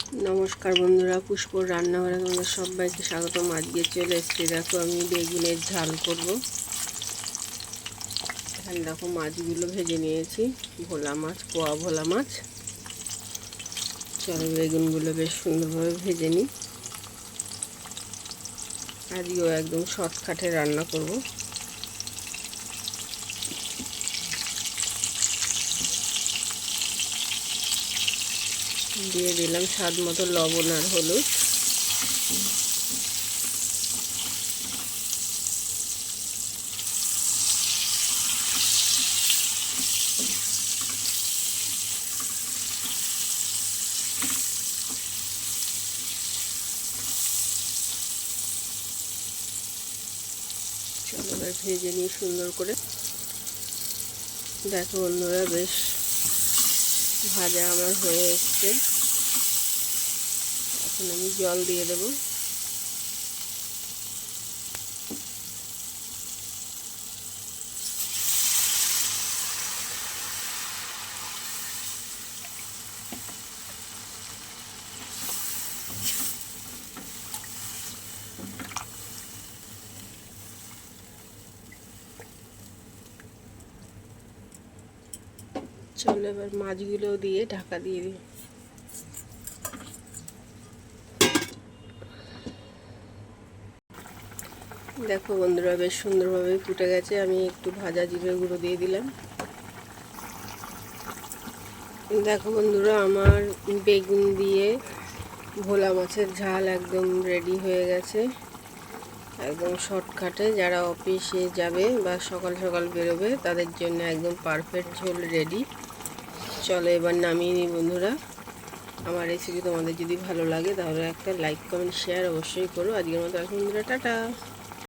নমস্কার বন্ধুরা, পুষ্পর রান্নাঘরে তোমাদের সবাইকে স্বাগতম। আজকে চলে এসেছি, দেখো আমি বেগুনের ঝাল করব। এখানে দেখো মাছগুলো ভেজে নিয়েছি, ভোলা মাছ, পোয়া ভোলা মাছ। চলো বেগুনগুলো বেশ সুন্দরভাবে ভেজে নিই। আজকেও একদম শর্টকাটে রান্না করব। দিয়ে দিলাম স্বাদ মতো লবণ আর হলুদ। চলো এবার ভেজে নিই সুন্দর করে। দেখো বন্ধুরা, বেশ ভাজা আমার হয়ে এসছে। এখন আমি জল দিয়ে দেবো। চলো এবার মাছগুলো দিয়ে ঢাকা দিয়ে দিই। দেখো বন্ধুরা, বেশ সুন্দরভাবে ফুটে গেছে। আমি একটু ভাজা জিরে গুঁড়ো দিয়ে দিলাম। দেখো বন্ধুরা, আমার বেগুন দিয়ে ভোলা মাছের ঝাল একদম রেডি হয়ে গেছে। একদম শর্টকাটে যারা অফিসে যাবে বা সকাল সকাল বেরোবে তাদের জন্য একদম পারফেক্ট ঝোল রেডি। চলো এবার নামিয়ে নিই বন্ধুরা। আমার রেসিপি তোমাদের যদি ভালো লাগে তাহলে একটা লাইক কমেন্ট শেয়ার অবশ্যই করো। আজকের মতো এখন বন্ধুরা, টাটা।